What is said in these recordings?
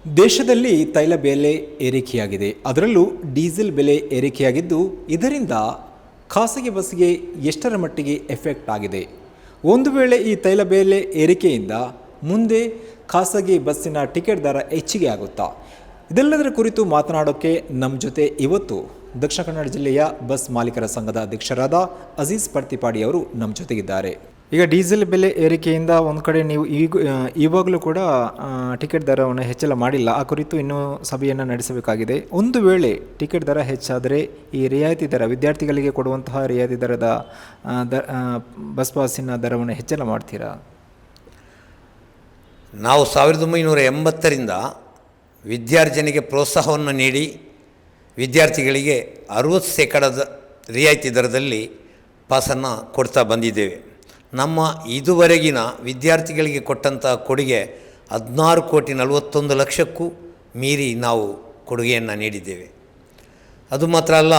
ದೇಶದಲ್ಲಿ ತೈಲ ಬೆಲೆ ಏರಿಕೆಯಾಗಿದೆ. ಅದರಲ್ಲೂ ಡೀಸೆಲ್ ಬೆಲೆ ಏರಿಕೆಯಾಗಿದ್ದು, ಇದರಿಂದ ಖಾಸಗಿ ಬಸ್ಗೆ ಎಷ್ಟರ ಮಟ್ಟಿಗೆ ಎಫೆಕ್ಟ್ ಆಗಿದೆ? ಒಂದು ವೇಳೆ ಈ ತೈಲ ಬೆಲೆ ಏರಿಕೆಯಿಂದ ಮುಂದೆ ಖಾಸಗಿ ಬಸ್ಸಿನ ಟಿಕೆಟ್ ದರ ಹೆಚ್ಚಿಗೆ ಆಗುತ್ತಾ? ಇದೆಲ್ಲದರ ಕುರಿತು ಮಾತನಾಡೋಕ್ಕೆ ನಮ್ಮ ಜೊತೆ ಇವತ್ತು ದಕ್ಷಿಣ ಕನ್ನಡ ಜಿಲ್ಲೆಯ ಬಸ್ ಮಾಲೀಕರ ಸಂಘದ ಅಧ್ಯಕ್ಷರಾದ ಅಜೀಜ್ ಪರ್ತಿಪಾಡಿ ಅವರು ನಮ್ಮ ಜೊತೆಗಿದ್ದಾರೆ. ಈಗ ಡೀಸೆಲ್ ಬೆಲೆ ಏರಿಕೆಯಿಂದ ಒಂದು ಕಡೆ ನೀವು ಇವಾಗಲೂ ಕೂಡ ಟಿಕೆಟ್ ದರವನ್ನು ಹೆಚ್ಚಳ ಮಾಡಿಲ್ಲ. ಆ ಕುರಿತು ಇನ್ನೂ ಸಭೆಯನ್ನು ನಡೆಸಬೇಕಾಗಿದೆ. ಒಂದು ವೇಳೆ ಟಿಕೆಟ್ ದರ ಹೆಚ್ಚಾದರೆ ಈ ರಿಯಾಯಿತಿ ದರ, ವಿದ್ಯಾರ್ಥಿಗಳಿಗೆ ಕೊಡುವಂತಹ ರಿಯಾಯಿತಿ ದರದ ಬಸ್ ಪಾಸಿನ ದರವನ್ನು ಹೆಚ್ಚಳ ಮಾಡ್ತೀರಾ? ನಾವು 1980ರಿಂದ ವಿದ್ಯಾರ್ಜನೆಗೆ ಪ್ರೋತ್ಸಾಹವನ್ನು ನೀಡಿ ವಿದ್ಯಾರ್ಥಿಗಳಿಗೆ 60% ರಿಯಾಯಿತಿ ದರದಲ್ಲಿ ಪಾಸನ್ನು ಕೊಡ್ತಾ ಬಂದಿದ್ದೇವೆ. ನಮ್ಮ ಇದುವರೆಗಿನ ವಿದ್ಯಾರ್ಥಿಗಳಿಗೆ ಕೊಟ್ಟಂಥ ಕೊಡುಗೆ 16,41,00,000ಕ್ಕೂ ಮೀರಿ ನಾವು ಕೊಡುಗೆಯನ್ನು ನೀಡಿದ್ದೇವೆ. ಅದು ಮಾತ್ರ ಅಲ್ಲ,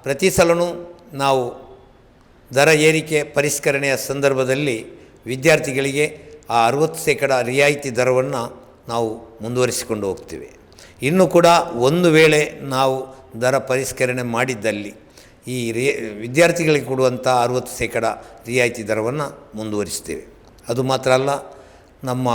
ಪ್ರತಿ ಸಲವೂ ನಾವು ದರ ಏರಿಕೆ ಪರಿಷ್ಕರಣೆಯ ಸಂದರ್ಭದಲ್ಲಿ ವಿದ್ಯಾರ್ಥಿಗಳಿಗೆ ಆ 60% ರಿಯಾಯಿತಿ ದರವನ್ನು ನಾವು ಮುಂದುವರಿಸಿಕೊಂಡು ಹೋಗ್ತೇವೆ. ಇನ್ನೂ ಕೂಡ ಒಂದು ವೇಳೆ ನಾವು ದರ ಪರಿಷ್ಕರಣೆ ಮಾಡಿದ್ದಲ್ಲಿ ಈ ವಿದ್ಯಾರ್ಥಿಗಳಿಗೆ ಕೊಡುವಂಥ 60% ರಿಯಾಯಿತಿ ದರವನ್ನು ಮುಂದುವರಿಸ್ತೇವೆ. ಅದು ಮಾತ್ರ ಅಲ್ಲ, ನಮ್ಮ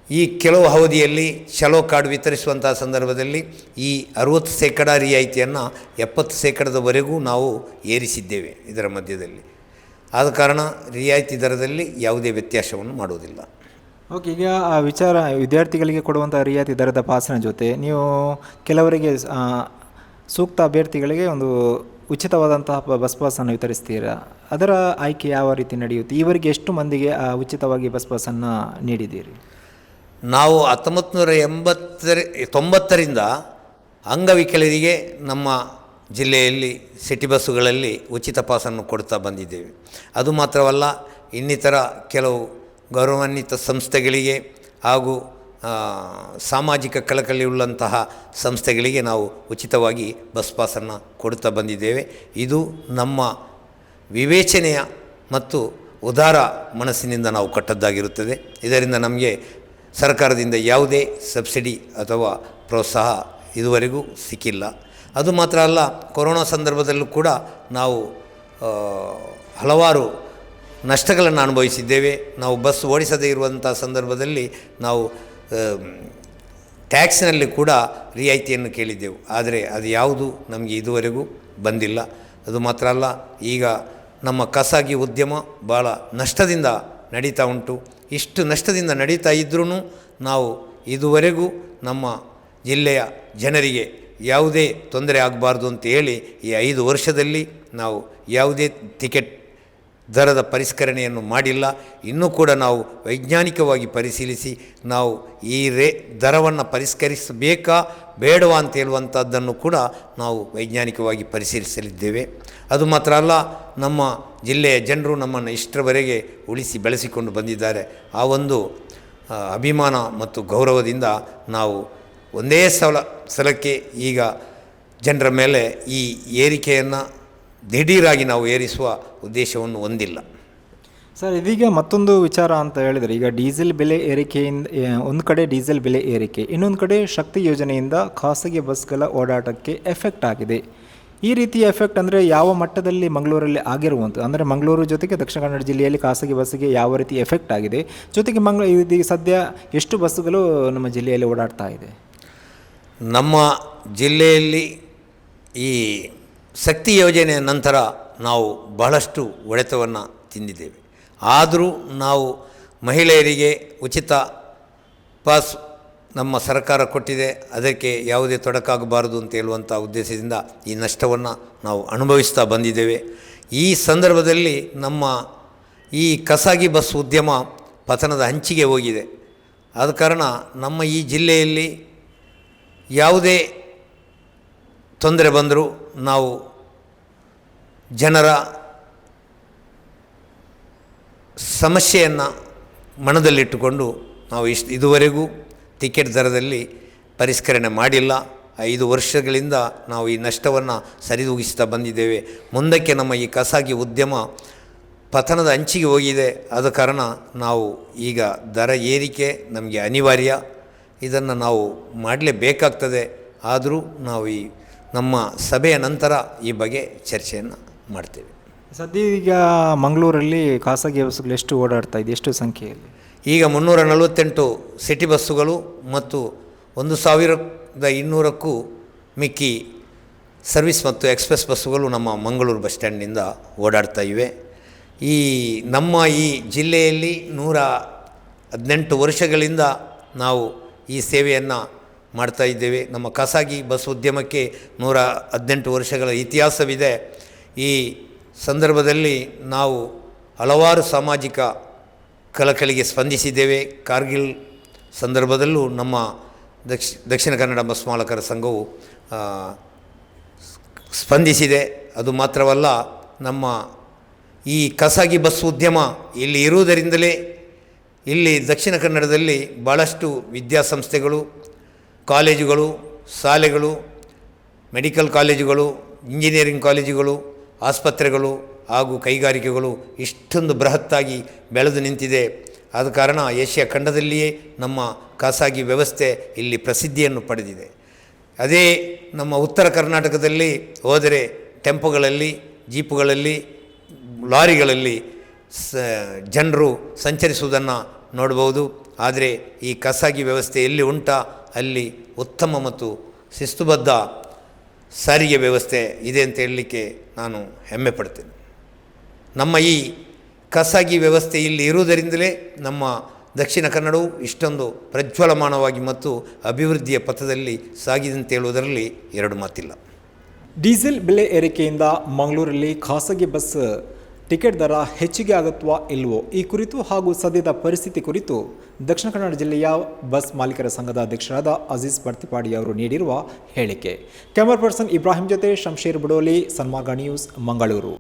ಈ ಕೆಲವು ಅವಧಿಯಲ್ಲಿ ಚಲೋ ಕಾರ್ಡ್ ವಿತರಿಸುವಂಥ ಸಂದರ್ಭದಲ್ಲಿ ಈ 60% ರಿಯಾಯಿತಿಯನ್ನು 70%ವರೆಗೂ ನಾವು ಏರಿಸಿದ್ದೇವೆ. ಇದರ ಮಧ್ಯದಲ್ಲಿ ಆದ ಕಾರಣ ರಿಯಾಯಿತಿ ದರದಲ್ಲಿ ಯಾವುದೇ ವ್ಯತ್ಯಾಸವನ್ನು ಮಾಡುವುದಿಲ್ಲ. ಓಕೆ, ಈಗ ಆ ವಿಚಾರ ವಿದ್ಯಾರ್ಥಿಗಳಿಗೆ ಕೊಡುವಂಥ ರಿಯಾಯಿತಿ ದರದ ಪಾಸಿನ ಜೊತೆ ನೀವು ಕೆಲವರಿಗೆ ಸೂಕ್ತ ಅಭ್ಯರ್ಥಿಗಳಿಗೆ ಒಂದು ಉಚಿತವಾದಂತಹ ಬಸ್ ಪಾಸನ್ನು ವಿತರಿಸ್ತೀರಾ. ಅದರ ಆಯ್ಕೆ ಯಾವ ರೀತಿ ನಡೆಯುತ್ತೆ? ಈವರೆಗೆ ಎಷ್ಟು ಮಂದಿಗೆ ಉಚಿತವಾಗಿ ಬಸ್ ಪಾಸನ್ನು ನೀಡಿದ್ದೀರಿ? ನಾವು 1990ರಿಂದ ಅಂಗವಿಕಲರಿಗೆ ನಮ್ಮ ಜಿಲ್ಲೆಯಲ್ಲಿ ಸಿಟಿ ಬಸ್ಸುಗಳಲ್ಲಿ ಉಚಿತ ಪಾಸನ್ನು ಕೊಡ್ತಾ ಬಂದಿದ್ದೇವೆ. ಅದು ಮಾತ್ರವಲ್ಲ, ಇನ್ನಿತರ ಕೆಲವು ಗೌರವಾನ್ವಿತ ಸಂಸ್ಥೆಗಳಿಗೆ ಹಾಗೂ ಸಾಮಾಜಿಕ ಕಳಕಳಿಯುಳ್ಳಂತಹ ಸಂಸ್ಥೆಗಳಿಗೆ ನಾವು ಉಚಿತವಾಗಿ ಬಸ್ ಪಾಸನ್ನು ಕೊಡುತ್ತಾ ಬಂದಿದ್ದೇವೆ. ಇದು ನಮ್ಮ ವಿವೇಚನೆಯ ಮತ್ತು ಉದಾರ ಮನಸ್ಸಿನಿಂದ ನಾವು ಕೊಟ್ಟದ್ದಾಗಿರುತ್ತದೆ. ಇದರಿಂದ ನಮಗೆ ಸರ್ಕಾರದಿಂದ ಯಾವುದೇ ಸಬ್ಸಿಡಿ ಅಥವಾ ಪ್ರೋತ್ಸಾಹ ಇದುವರೆಗೂ ಸಿಕ್ಕಿಲ್ಲ. ಅದು ಮಾತ್ರ ಅಲ್ಲ, ಕೊರೋನಾ ಸಂದರ್ಭದಲ್ಲೂ ಕೂಡ ನಾವು ಹಲವಾರು ನಷ್ಟಗಳನ್ನು ಅನುಭವಿಸಿದ್ದೇವೆ. ನಾವು ಬಸ್ ಓಡಿಸದೇ ಇರುವಂಥ ಸಂದರ್ಭದಲ್ಲಿ ನಾವು ಟ್ಯಾಕ್ಸ್ನಲ್ಲಿ ಕೂಡ ರಿಯಾಯಿತಿಯನ್ನು ಕೇಳಿದ್ದೆವು. ಆದರೆ ಅದು ಯಾವುದು ನಮಗೆ ಇದುವರೆಗೂ ಬಂದಿಲ್ಲ. ಅದು ಮಾತ್ರ ಅಲ್ಲ, ಈಗ ನಮ್ಮ ಖಾಸಗಿ ಉದ್ಯಮ ಭಾಳ ನಷ್ಟದಿಂದ ನಡೀತಾ ಉಂಟು. ಇಷ್ಟು ನಷ್ಟದಿಂದ ನಡೀತಾ ಇದ್ದರೂ ನಾವು ಇದುವರೆಗೂ ನಮ್ಮ ಜಿಲ್ಲೆಯ ಜನರಿಗೆ ಯಾವುದೇ ತೊಂದರೆ ಆಗಬಾರ್ದು ಅಂತ ಹೇಳಿ ಈ 5 ವರ್ಷದಲ್ಲಿ ನಾವು ಯಾವುದೇ ಟಿಕೆಟ್ ದರದ ಪರಿಷ್ಕರಣೆಯನ್ನು ಮಾಡಿಲ್ಲ. ಇನ್ನೂ ಕೂಡ ನಾವು ವೈಜ್ಞಾನಿಕವಾಗಿ ಪರಿಶೀಲಿಸಿ ನಾವು ಈ ದರವನ್ನು ಪರಿಷ್ಕರಿಸಬೇಕಾ ಬೇಡವಾ ಅಂತ ಹೇಳುವಂಥದ್ದನ್ನು ಕೂಡ ನಾವು ವೈಜ್ಞಾನಿಕವಾಗಿ ಪರಿಶೀಲಿಸಲಿದ್ದೇವೆ. ಅದು ಮಾತ್ರ ಅಲ್ಲ, ನಮ್ಮ ಜಿಲ್ಲೆಯ ಜನರು ನಮ್ಮನ್ನು ಇಷ್ಟರವರೆಗೆ ಉಳಿಸಿ ಬೆಳೆಸಿಕೊಂಡು ಬಂದಿದ್ದಾರೆ. ಆ ಒಂದು ಅಭಿಮಾನ ಮತ್ತು ಗೌರವದಿಂದ ನಾವು ಒಂದೇ ಸಲಕ್ಕೆ ಈಗ ಜನರ ಮೇಲೆ ಈ ಏರಿಕೆಯನ್ನು ದಿಢೀರಾಗಿ ನಾವು ಏರಿಸುವ ಉದ್ದೇಶವನ್ನು ಹೊಂದಿಲ್ಲ. ಸರ್, ಇದೀಗ ಮತ್ತೊಂದು ವಿಚಾರ ಅಂತ ಹೇಳಿದರೆ, ಈಗ ಡೀಸೆಲ್ ಬೆಲೆ ಏರಿಕೆಯಿಂದ ಒಂದು ಕಡೆ ಡೀಸೆಲ್ ಬೆಲೆ ಏರಿಕೆ, ಇನ್ನೊಂದು ಕಡೆ ಶಕ್ತಿ ಯೋಜನೆಯಿಂದ ಖಾಸಗಿ ಬಸ್ಗಳ ಓಡಾಟಕ್ಕೆ ಎಫೆಕ್ಟ್ ಆಗಿದೆ. ಈ ರೀತಿಯ ಎಫೆಕ್ಟ್ ಅಂದರೆ ಯಾವ ಮಟ್ಟದಲ್ಲಿ ಮಂಗಳೂರಲ್ಲಿ ಆಗಿರುವಂಥದ್ದು? ಅಂದರೆ ಮಂಗಳೂರು ಜೊತೆಗೆ ದಕ್ಷಿಣ ಕನ್ನಡ ಜಿಲ್ಲೆಯಲ್ಲಿ ಖಾಸಗಿ ಬಸ್ಸಿಗೆ ಯಾವ ರೀತಿ ಎಫೆಕ್ಟ್ ಆಗಿದೆ, ಜೊತೆಗೆ ಇದೀಗ ಸದ್ಯ ಎಷ್ಟು ಬಸ್ಸುಗಳು ನಮ್ಮ ಜಿಲ್ಲೆಯಲ್ಲಿ ಓಡಾಡ್ತಾ ಇದೆ? ನಮ್ಮ ಜಿಲ್ಲೆಯಲ್ಲಿ ಈ ಶಕ್ತಿ ಯೋಜನೆಯ ನಂತರ ನಾವು ಬಹಳಷ್ಟು ಹೊಡೆತವನ್ನು ತಿಂದಿದ್ದೇವೆ. ಆದರೂ ನಾವು ಮಹಿಳೆಯರಿಗೆ ಉಚಿತ ಪಾಸ್ ನಮ್ಮ ಸರ್ಕಾರ ಕೊಟ್ಟಿದೆ, ಅದಕ್ಕೆ ಯಾವುದೇ ತೊಡಕಾಗಬಾರದು ಅಂತ ಹೇಳುವಂಥ ಉದ್ದೇಶದಿಂದ ಈ ನಷ್ಟವನ್ನು ನಾವು ಅನುಭವಿಸ್ತಾ ಬಂದಿದ್ದೇವೆ. ಈ ಸಂದರ್ಭದಲ್ಲಿ ನಮ್ಮ ಈ ಖಾಸಗಿ ಬಸ್ ಉದ್ಯಮ ಪತನದ ಅಂಚಿಗೆ ಹೋಗಿದೆ. ಆದ ಕಾರಣ ನಮ್ಮ ಈ ಜಿಲ್ಲೆಯಲ್ಲಿ ಯಾವುದೇ ತೊಂದರೆ ಬಂದರೂ ನಾವು ಜನರ ಸಮಸ್ಯೆಯನ್ನು ಮನದಲ್ಲಿಟ್ಟುಕೊಂಡು ನಾವು ಇದುವರೆಗೂ ಟಿಕೆಟ್ ದರದಲ್ಲಿ ಪರಿಷ್ಕರಣೆ ಮಾಡಿಲ್ಲ. 5 ವರ್ಷಗಳಿಂದ ನಾವು ಈ ನಷ್ಟವನ್ನು ಸರಿದೂಗಿಸ್ತಾ ಬಂದಿದ್ದೇವೆ. ಮುಂದಕ್ಕೆ ನಮ್ಮ ಈ ಖಾಸಗಿ ಉದ್ಯಮ ಪತನದ ಅಂಚಿಗೆ ಹೋಗಿದೆ. ಆದ ಕಾರಣ ನಾವು ಈಗ ದರ ಏರಿಕೆ ನಮಗೆ ಅನಿವಾರ್ಯ, ಇದನ್ನು ನಾವು ಮಾಡಲೇಬೇಕಾಗ್ತದೆ. ಆದರೂ ನಾವು ಈ ನಮ್ಮ ಸಭೆಯ ನಂತರ ಈ ಬಗ್ಗೆ ಚರ್ಚೆಯನ್ನು ಮಾಡ್ತೇವೆ. ಸದ್ಯ ಈಗ ಮಂಗಳೂರಲ್ಲಿ ಖಾಸಗಿ ಬಸ್ಸುಗಳು ಎಷ್ಟು ಓಡಾಡ್ತಾ ಇದೆ, ಎಷ್ಟು ಸಂಖ್ಯೆಯಲ್ಲಿ? ಈಗ 348 ಸಿಟಿ ಬಸ್ಸುಗಳು ಮತ್ತು 1200ಕ್ಕೂ ಮಿಕ್ಕಿ ಸರ್ವಿಸ್ ಮತ್ತು ಎಕ್ಸ್ಪ್ರೆಸ್ ಬಸ್ಸುಗಳು ನಮ್ಮ ಮಂಗಳೂರು ಬಸ್ ಸ್ಟ್ಯಾಂಡ್ನಿಂದ ಓಡಾಡ್ತಾ ಇವೆ. ನಮ್ಮ ಈ ಜಿಲ್ಲೆಯಲ್ಲಿ 118 ವರ್ಷಗಳಿಂದ ನಾವು ಈ ಸೇವೆಯನ್ನು ಮಾಡ್ತಾ ಇದ್ದೇವೆ. ನಮ್ಮ ಖಾಸಗಿ ಬಸ್ ಉದ್ಯಮಕ್ಕೆ 118 ವರ್ಷಗಳ ಇತಿಹಾಸವಿದೆ. ಈ ಸಂದರ್ಭದಲ್ಲಿ ನಾವು ಹಲವಾರು ಸಾಮಾಜಿಕ ಕಳಕಳಿಗೆ ಸ್ಪಂದಿಸಿದ್ದೇವೆ. ಕಾರ್ಗಿಲ್ ಸಂದರ್ಭದಲ್ಲೂ ನಮ್ಮ ದಕ್ಷಿಣ ಕನ್ನಡ ಬಸ್ ಮಾಲಕರ ಸಂಘವು ಸ್ಪಂದಿಸಿದೆ. ಅದು ಮಾತ್ರವಲ್ಲ, ನಮ್ಮ ಈ ಖಾಸಗಿ ಬಸ್ ಉದ್ಯಮ ಇಲ್ಲಿ ಇರುವುದರಿಂದಲೇ ಇಲ್ಲಿ ದಕ್ಷಿಣ ಕನ್ನಡದಲ್ಲಿ ಭಾಳಷ್ಟು ವಿದ್ಯಾಸಂಸ್ಥೆಗಳು, ಕಾಲೇಜುಗಳು, ಶಾಲೆಗಳು, ಮೆಡಿಕಲ್ ಕಾಲೇಜುಗಳು, ಇಂಜಿನಿಯರಿಂಗ್ ಕಾಲೇಜುಗಳು, ಆಸ್ಪತ್ರೆಗಳು ಹಾಗೂ ಕೈಗಾರಿಕೆಗಳು ಇಷ್ಟೊಂದು ಬೃಹತ್ತಾಗಿ ಬೆಳೆದು ನಿಂತಿದೆ. ಆದ ಕಾರಣ ಏಷ್ಯಾ ಖಂಡದಲ್ಲಿಯೇ ನಮ್ಮ ಖಾಸಗಿ ವ್ಯವಸ್ಥೆ ಇಲ್ಲಿ ಪ್ರಸಿದ್ಧಿಯನ್ನು ಪಡೆದಿದೆ. ಅದೇ ನಮ್ಮ ಉತ್ತರ ಕರ್ನಾಟಕದಲ್ಲಿ ಹೋದರೆ ಟೆಂಪೋಗಳಲ್ಲಿ, ಜೀಪುಗಳಲ್ಲಿ, ಲಾರಿಗಳಲ್ಲಿ ಜನರು ಸಂಚರಿಸುವುದನ್ನು ನೋಡ್ಬೋದು. ಆದರೆ ಈ ಖಾಸಗಿ ವ್ಯವಸ್ಥೆ ಎಲ್ಲಿ ಉಂಟಾ ಅಲ್ಲಿ ಉತ್ತಮ ಮತ್ತು ಶಿಸ್ತುಬದ್ಧ ಸಾರಿಗೆ ವ್ಯವಸ್ಥೆ ಇದೆ ಅಂತ ಹೇಳಲಿಕ್ಕೆ ನಾನು ಹೆಮ್ಮೆ ಪಡ್ತೇನೆ. ನಮ್ಮ ಈ ಖಾಸಗಿ ವ್ಯವಸ್ಥೆ ಇಲ್ಲಿ ಇರುವುದರಿಂದಲೇ ನಮ್ಮ ದಕ್ಷಿಣ ಕನ್ನಡವು ಇಷ್ಟೊಂದು ಪ್ರಜ್ವಲಮಾನವಾಗಿ ಮತ್ತು ಅಭಿವೃದ್ಧಿಯ ಪಥದಲ್ಲಿ ಸಾಗಿದೆ ಅಂತ ಹೇಳುವುದರಲ್ಲಿ ಎರಡು ಮಾತಿಲ್ಲ. ಡೀಸೆಲ್ ಬೆಲೆ ಏರಿಕೆಯಿಂದ ಮಂಗಳೂರಲ್ಲಿ ಖಾಸಗಿ ಬಸ್ ಟಿಕೆಟ್ ದರ ಹೆಚ್ಚಿಗೆ ಆಗುತ್ವಾ ಇಲ್ವೋ ಈ ಕುರಿತು ಹಾಗೂ ಸದ್ಯದ ಪರಿಸ್ಥಿತಿ ಕುರಿತು ದಕ್ಷಿಣ ಕನ್ನಡ ಜಿಲ್ಲೆಯ ಬಸ್ ಮಾಲೀಕರ ಸಂಘದ ಅಧ್ಯಕ್ಷರಾದ ಅಜೀಜ್ ಬರ್ತಿಪಾಡಿ ಅವರು ನೀಡಿರುವ ಹೇಳಿಕೆ. ಕ್ಯಾಮರಾ ಪರ್ಸನ್ ಇಬ್ರಾಹಿಂ ಜೊತೆ ಶಂಶೀರ್ ಬುಡೋಲಿ, ಸನ್ಮಾರ್ಗ ನ್ಯೂಸ್, ಮಂಗಳೂರು.